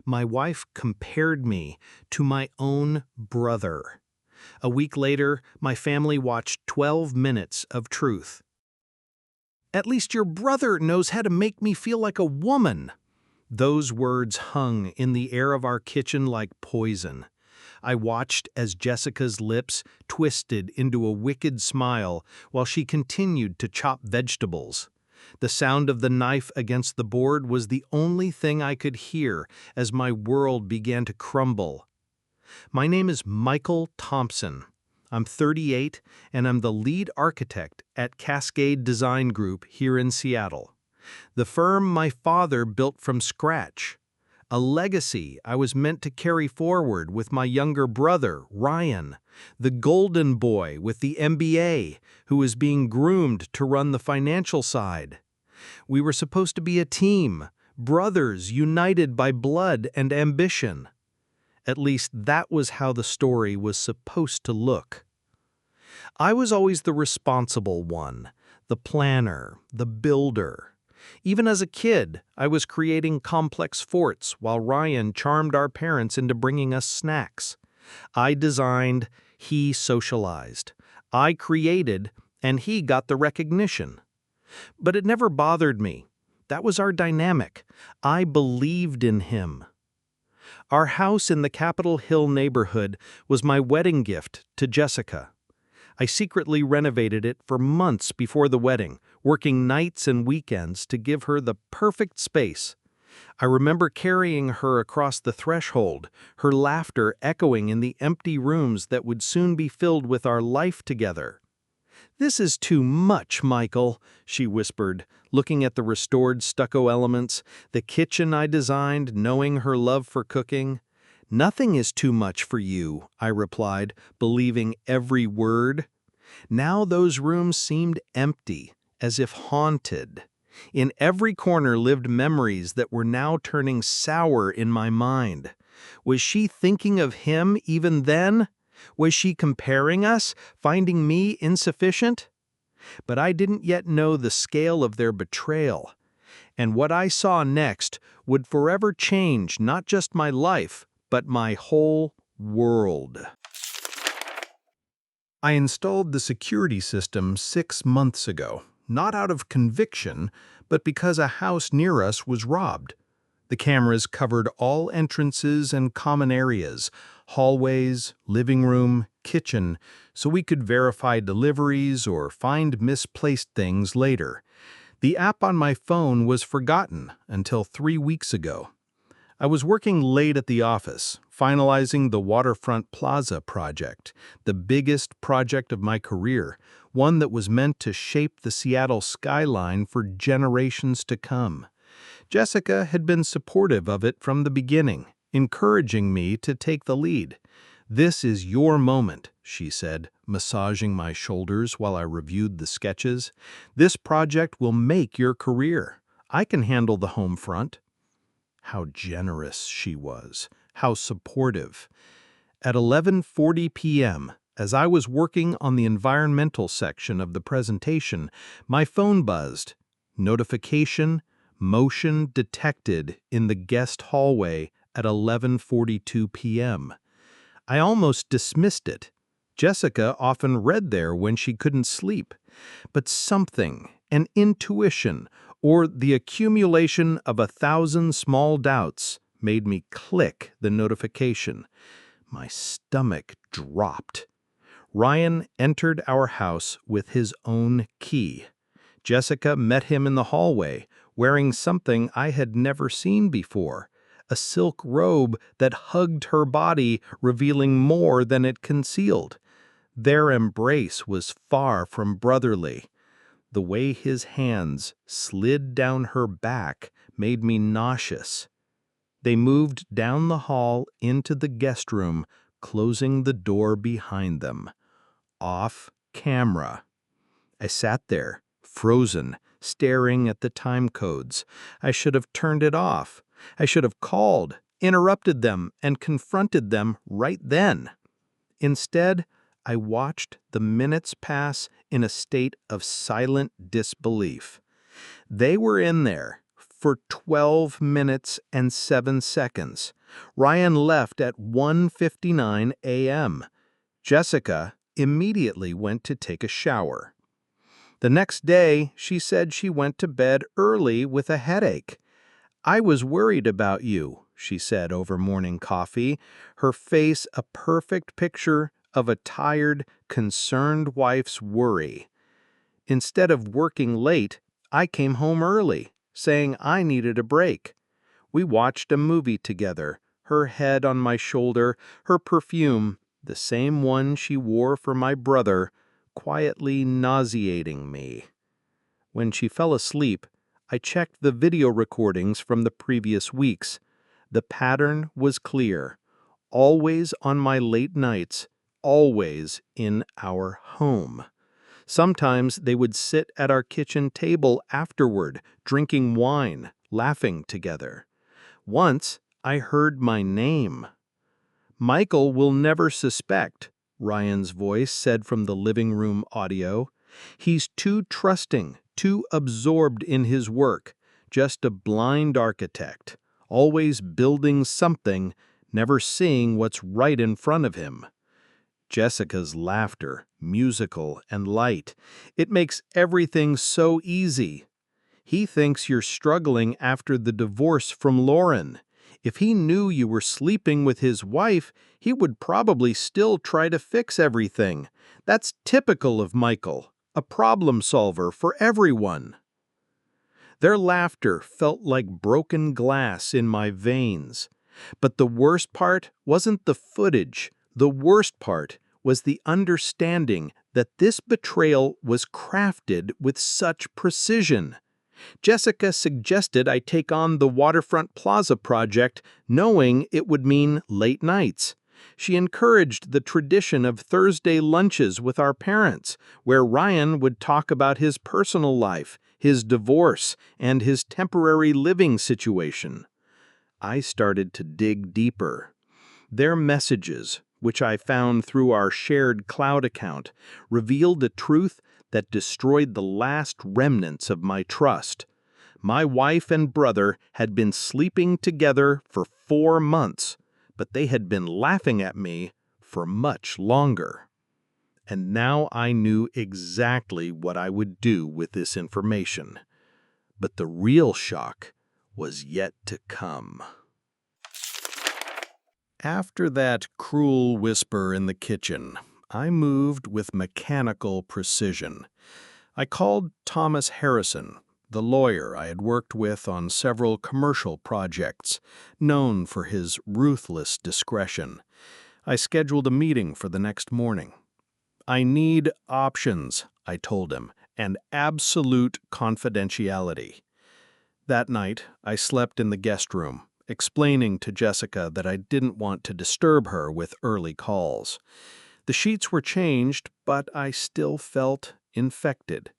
My wife compared me to my own brother. A week later, my family watched 12 minutes of truth. "At least your brother knows how to make me feel like a woman." Those words hung in the air of our kitchen like poison. I watched as Jessica's lips twisted into a wicked smile while she continued to chop vegetables. The sound of the knife against the board was the only thing I could hear as my world began to crumble. My name is Michael Thompson. I'm 38, and I'm the lead architect at Cascade Design Group here in Seattle. The firm my father built from scratch. A legacy I was meant to carry forward with my younger brother, Ryan, the golden boy with the MBA, who was being groomed to run the financial side. We were supposed to be a team, brothers united by blood and ambition. At least that was how the story was supposed to look. I was always the responsible one, the planner, the builder. Even as a kid, I was creating complex forts while Ryan charmed our parents into bringing us snacks. I designed, he socialized. I created, and he got the recognition. But it never bothered me. That was our dynamic. I believed in him. Our house in the Capitol Hill neighborhood was my wedding gift to Jessica. I secretly renovated it for months before the wedding, working nights and weekends to give her the perfect space. I remember carrying her across the threshold, her laughter echoing in the empty rooms that would soon be filled with our life together. "This is too much, Michael," she whispered, looking at the restored stucco elements, the kitchen I designed, knowing her love for cooking. "Nothing is too much for you," I replied, believing every word. Now those rooms seemed empty, as if haunted. In every corner lived memories that were now turning sour in my mind. Was she thinking of him even then? Was she comparing us, finding me insufficient? But I didn't yet know the scale of their betrayal. And what I saw next would forever change not just my life, but my whole world. I installed the security system 6 months ago, not out of conviction, but because a house near us was robbed. The cameras covered all entrances and common areas, hallways, living room, kitchen, so we could verify deliveries or find misplaced things later. The app on my phone was forgotten until 3 weeks ago. I was working late at the office, finalizing the Waterfront Plaza project, the biggest project of my career, one that was meant to shape the Seattle skyline for generations to come. Jessica had been supportive of it from the beginning, encouraging me to take the lead. "This is your moment," she said, massaging my shoulders while I reviewed the sketches. "This project will make your career. I can handle the home front." How generous she was, how supportive. At 11:40 p.m., as I was working on the environmental section of the presentation, my phone buzzed. Notification, motion detected in the guest hallway at 11:42 p.m. I almost dismissed it. Jessica often read there when she couldn't sleep. But something, an intuition, or the accumulation of 1,000 small doubts, made me click the notification. My stomach dropped. Ryan entered our house with his own key. Jessica met him in the hallway, wearing something I had never seen before, a silk robe that hugged her body, revealing more than it concealed. Their embrace was far from brotherly. The way his hands slid down her back made me nauseous. They moved down the hall into the guest room, closing the door behind them. Off camera. I sat there, frozen, staring at the time codes. I should have turned it off. I should have called, interrupted them, and confronted them right then. Instead, I watched the minutes pass in a state of silent disbelief. They were in there, for 12 minutes and 7 seconds. Ryan left at 1:59 a.m. Jessica immediately went to take a shower. The next day, she said she went to bed early with a headache. "I was worried about you," she said over morning coffee, her face a perfect picture of a tired, concerned wife's worry. "Instead of working late, I came home early, saying I needed a break. We watched a movie together, her head on my shoulder, her perfume, the same one she wore for my brother, quietly nauseating me. When she fell asleep, I checked the video recordings from the previous weeks. The pattern was clear. Always on my late nights, always in our home. Sometimes they would sit at our kitchen table afterward, drinking wine, laughing together. Once, I heard my name. "Michael will never suspect," Ryan's voice said from the living room audio. "He's too trusting, too absorbed in his work, just a blind architect, always building something, never seeing what's right in front of him." Jessica's laughter, musical and light. "It makes everything so easy. He thinks you're struggling after the divorce from Lauren. If he knew you were sleeping with his wife, he would probably still try to fix everything. That's typical of Michael, a problem solver for everyone." Their laughter felt like broken glass in my veins. But the worst part wasn't the footage. The worst part was the understanding that this betrayal was crafted with such precision. Jessica suggested I take on the Waterfront Plaza project, knowing it would mean late nights. She encouraged the tradition of Thursday lunches with our parents, where Ryan would talk about his personal life, his divorce, and his temporary living situation. I started to dig deeper. Their messages, which I found through our shared cloud account, revealed a truth that destroyed the last remnants of my trust. My wife and brother had been sleeping together for 4 months, but they had been laughing at me for much longer. And now I knew exactly what I would do with this information. But the real shock was yet to come. After that cruel whisper in the kitchen, I moved with mechanical precision. I called Thomas Harrison, the lawyer I had worked with on several commercial projects, known for his ruthless discretion. I scheduled a meeting for the next morning. "I need options," I told him, "and absolute confidentiality." That night, I slept in the guest room, explaining to Jessica that I didn't want to disturb her with early calls. The sheets were changed, but I still felt infected.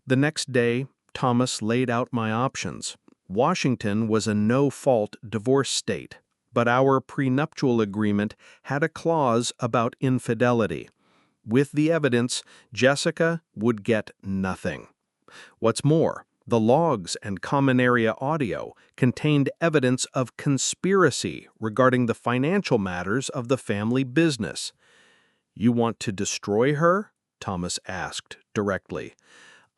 The next day, Thomas laid out my options. Washington was a no-fault divorce state, but our prenuptial agreement had a clause about infidelity. With the evidence, Jessica would get nothing. What's more, the logs and common area audio contained evidence of conspiracy regarding the financial matters of the family business. "You want to destroy her?" Thomas asked directly.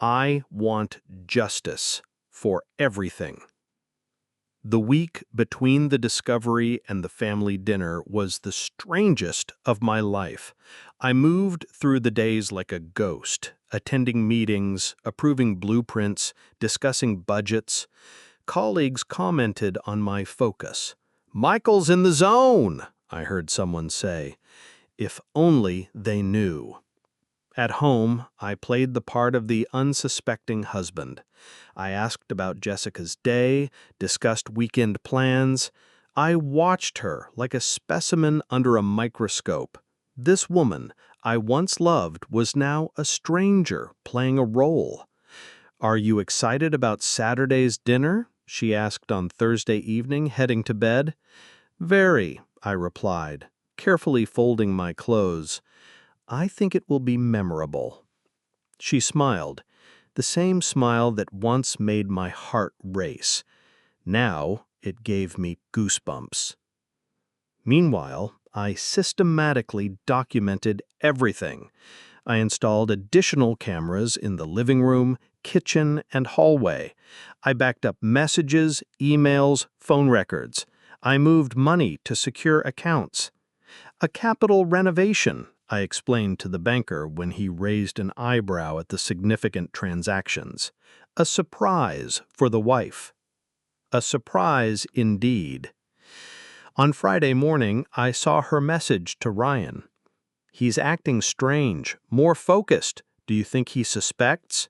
"I want justice for everything." The week between the discovery and the family dinner was the strangest of my life. I moved through the days like a ghost, attending meetings, approving blueprints, discussing budgets. Colleagues commented on my focus. "Michael's in the zone," I heard someone say. If only they knew. At home, I played the part of the unsuspecting husband. I asked about Jessica's day, discussed weekend plans. I watched her like a specimen under a microscope. This woman I once loved was now a stranger playing a role. "Are you excited about Saturday's dinner?" she asked on Thursday evening, heading to bed. "Very," I replied, carefully folding my clothes. "I think it will be memorable." She smiled. the same smile that once made my heart race. Now it gave me goosebumps. Meanwhile, I systematically documented everything. I installed additional cameras in the living room, kitchen, and hallway. I backed up messages, emails, phone records. I moved money to secure accounts. A capital renovation, I explained to the banker when he raised an eyebrow at the significant transactions. A surprise for the wife. A surprise indeed. On Friday morning, I saw her message to Ryan. "He's acting strange, more focused. Do you think he suspects?"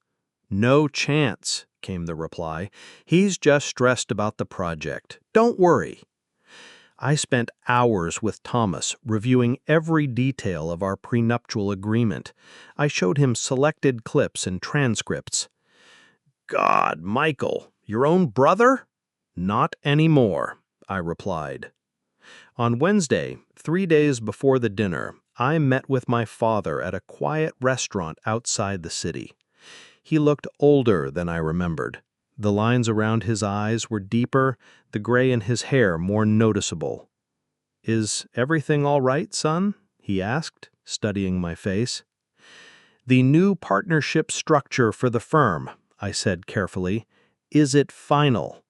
"No chance," came the reply. "He's just stressed about the project. Don't worry." I spent hours with Thomas reviewing every detail of our prenuptial agreement. I showed him selected clips and transcripts. "God, Michael, your own brother?" "Not anymore," I replied. On Wednesday, 3 days before the dinner, I met with my father at a quiet restaurant outside the city. He looked older than I remembered. The lines around his eyes were deeper, the gray in his hair more noticeable. "Is everything all right, son?" he asked, studying my face. "The new partnership structure for the firm," I said carefully. "Is it final?"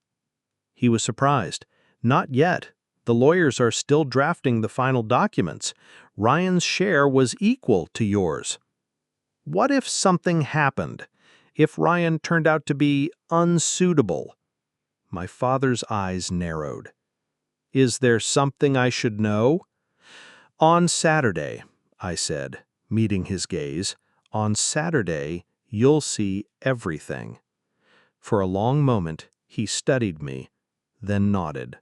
He was surprised. "Not yet. The lawyers are still drafting the final documents. Ryan's share was equal to yours." "What if something happened? If Ryan turned out to be unsuitable?" My father's eyes narrowed. "Is there something I should know?" "On Saturday," I said, meeting his gaze, "on Saturday, you'll see everything." For a long moment, he studied me, then nodded.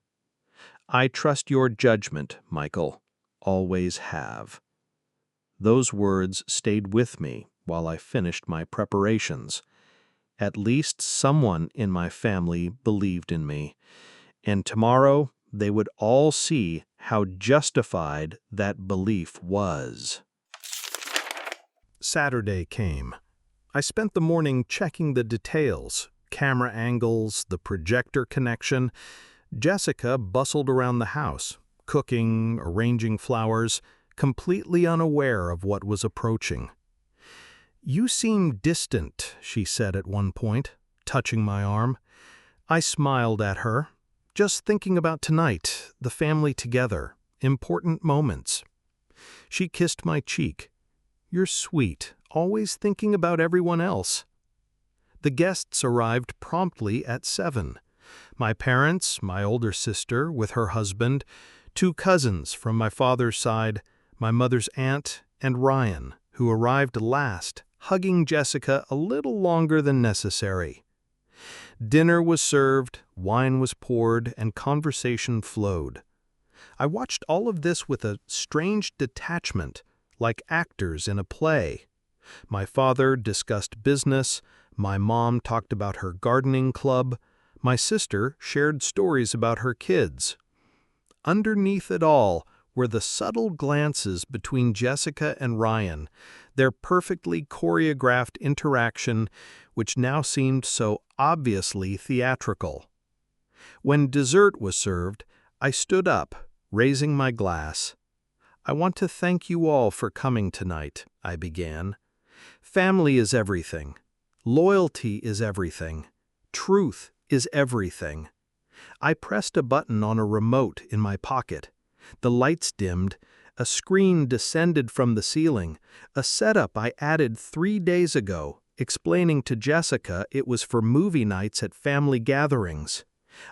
"I trust your judgment, Michael. Always have." Those words stayed with me while I finished my preparations. At least someone in my family believed in me, and tomorrow they would all see how justified that belief was. Saturday came. I spent the morning checking the details, camera angles, the projector connection. Jessica bustled around the house, cooking, arranging flowers, completely unaware of what was approaching. "You seem distant," she said at one point, touching my arm. I smiled at her, just thinking about tonight, the family together, important moments. She kissed my cheek. "You're sweet, always thinking about everyone else." The guests arrived promptly at 7. My parents, my older sister with her husband, 2 cousins from my father's side, my mother's aunt, and Ryan, who arrived last, hugging Jessica a little longer than necessary. Dinner was served, wine was poured, and conversation flowed. I watched all of this with a strange detachment, like actors in a play. My father discussed business, my mom talked about her gardening club, my sister shared stories about her kids. Underneath it all were the subtle glances between Jessica and Ryan, their perfectly choreographed interaction, which now seemed so obviously theatrical. When dessert was served, I stood up, raising my glass. "I want to thank you all for coming tonight," I began. "Family is everything. Loyalty is everything. Truth is everything." I pressed a button on a remote in my pocket. The lights dimmed, a screen descended from the ceiling, a setup I added 3 days ago, explaining to Jessica it was for movie nights at family gatherings.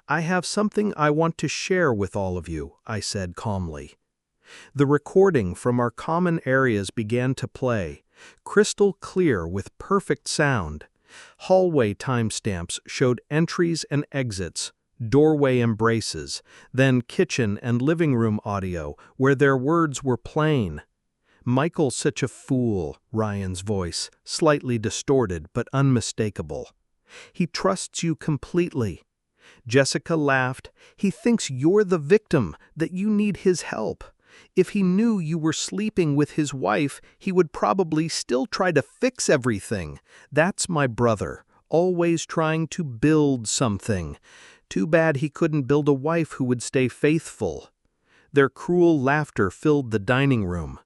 "I have something I want to share with all of you," I said calmly. The recording from our common areas began to play, crystal clear with perfect sound. Hallway timestamps showed entries and exits, doorway embraces, then kitchen and living room audio where their words were plain. "Michael's such a fool," Ryan's voice, slightly distorted but unmistakable. "He trusts you completely." Jessica laughed. "He thinks you're the victim, that you need his help. If he knew you were sleeping with his wife, he would probably still try to fix everything. That's my brother, always trying to build something. Too bad he couldn't build a wife who would stay faithful." Their cruel laughter filled the dining room.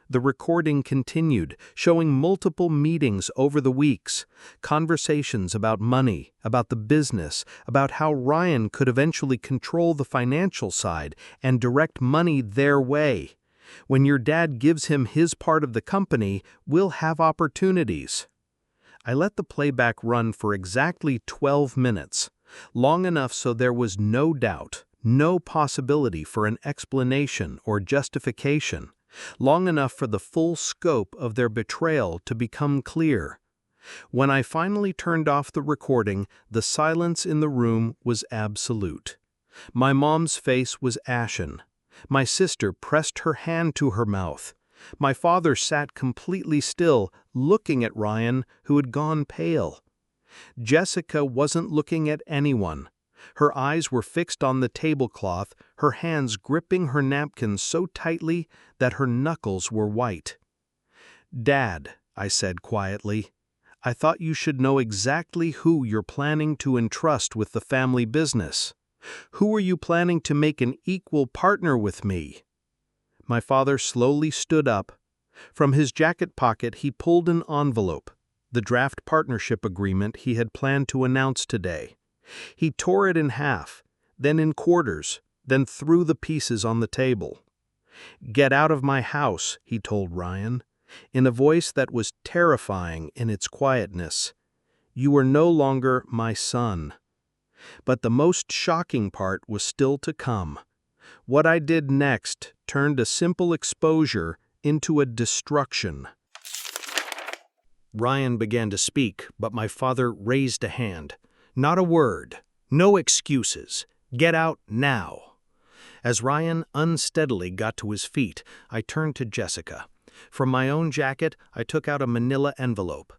The recording continued, showing multiple meetings over the weeks, conversations about money, about the business, about how Ryan could eventually control the financial side and direct money their way. When your dad gives him his part of the company, we'll have opportunities. I let the playback run for exactly 12 minutes, long enough so there was no doubt, no possibility for an explanation or justification, long enough for the full scope of their betrayal to become clear. When I finally turned off the recording, the silence in the room was absolute. My mom's face was ashen. My sister pressed her hand to her mouth. My father sat completely still, looking at Ryan, who had gone pale. Jessica wasn't looking at anyone. Her eyes were fixed on the tablecloth, her hands gripping her napkin so tightly that her knuckles were white. "Dad," I said quietly, "I thought you should know exactly who you're planning to entrust with the family business. Who are you planning to make an equal partner with me?" My father slowly stood up. From his jacket pocket he pulled an envelope, the draft partnership agreement he had planned to announce today. He tore it in half, then in quarters, then threw the pieces on the table. "Get out of my house," he told Ryan, in a voice that was terrifying in its quietness. "You are no longer my son." But the most shocking part was still to come. What I did next turned a simple exposure into a destruction. Ryan began to speak, but my father raised a hand. "Not a word. No excuses. Get out now." As Ryan unsteadily got to his feet, I turned to Jessica. From my own jacket, I took out a manila envelope.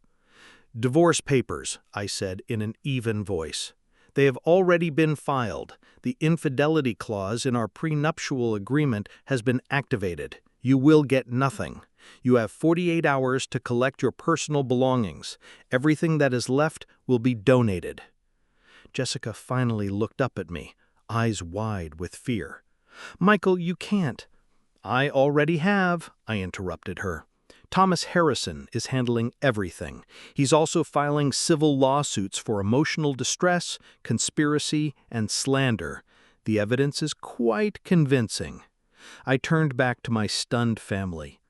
"Divorce papers," I said in an even voice. "They have already been filed. The infidelity clause in our prenuptial agreement has been activated. You will get nothing. You have 48 hours to collect your personal belongings. Everything that is left will be donated." Jessica finally looked up at me, eyes wide with fear. "Michael, you can't." "I already have," I interrupted her. "Thomas Harrison is handling everything. He's also filing civil lawsuits for emotional distress, conspiracy, and slander. The evidence is quite convincing." I turned back to my stunned family.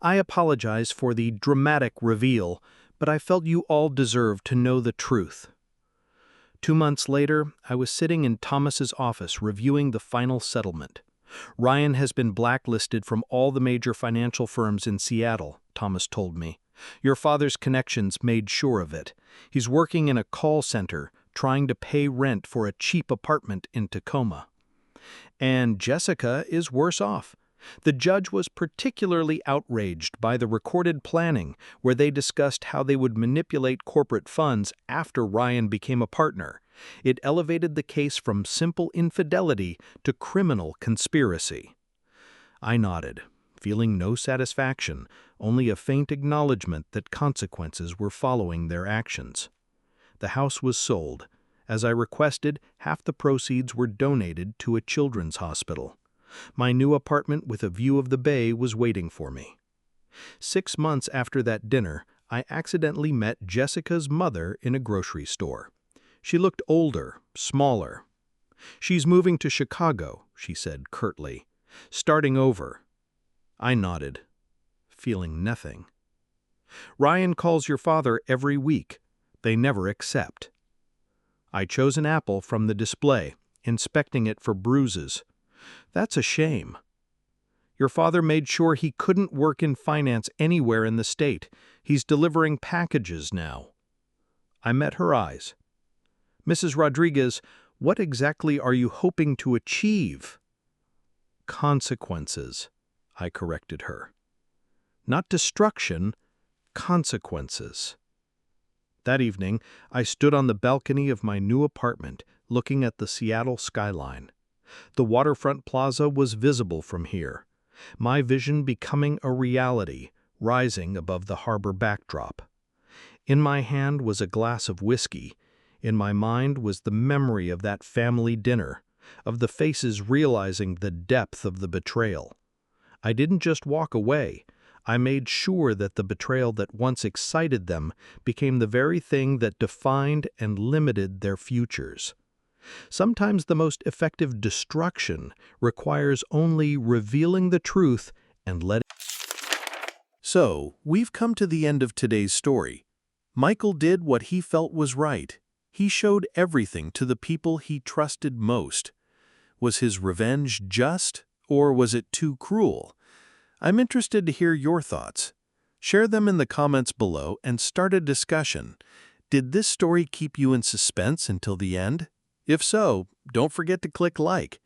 "I apologize for the dramatic reveal, but I felt you all deserved to know the truth." 2 months later, I was sitting in Thomas's office reviewing the final settlement. "Ryan has been blacklisted from all the major financial firms in Seattle," Thomas told me. "Your father's connections made sure of it. He's working in a call center, trying to pay rent for a cheap apartment in Tacoma. And Jessica is worse off. The judge was particularly outraged by the recorded planning where they discussed how they would manipulate corporate funds after Ryan became a partner. It elevated the case from simple infidelity to criminal conspiracy." I nodded, feeling no satisfaction, only a faint acknowledgement that consequences were following their actions. The house was sold. As I requested, half the proceeds were donated to a children's hospital. My new apartment with a view of the bay was waiting for me. 6 months after that dinner, I accidentally met Jessica's mother in a grocery store. She looked older, smaller. "She's moving to Chicago," she said curtly. "Starting over." I nodded, feeling nothing. "Ryan calls your father every week. They never accept." I chose an apple from the display, inspecting it for bruises. "That's a shame." "Your father made sure he couldn't work in finance anywhere in the state. He's delivering packages now." I met her eyes. "Mrs. Rodriguez, what exactly are you hoping to achieve?" "Consequences," I corrected her. "Not destruction, consequences." That evening, I stood on the balcony of my new apartment, looking at the Seattle skyline. The waterfront plaza was visible from here. my vision becoming a reality, rising above the harbor backdrop. In my hand was a glass of whiskey. In my mind was the memory of that family dinner, of the faces realizing the depth of the betrayal. I didn't just walk away. I made sure that the betrayal that once excited them became the very thing that defined and limited their futures. Sometimes the most effective destruction requires only revealing the truth and letting. So, we've come to the end of today's story. Michael did what he felt was right. He showed everything to the people he trusted most. Was his revenge just, or was it too cruel? I'm interested to hear your thoughts. Share them in the comments below and start a discussion. Did this story keep you in suspense until the end? If so, don't forget to click like.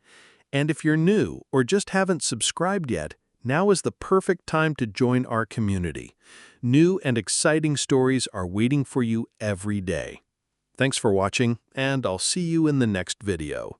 And if you're new or just haven't subscribed yet, now is the perfect time to join our community. New and exciting stories are waiting for you every day. Thanks for watching, and I'll see you in the next video.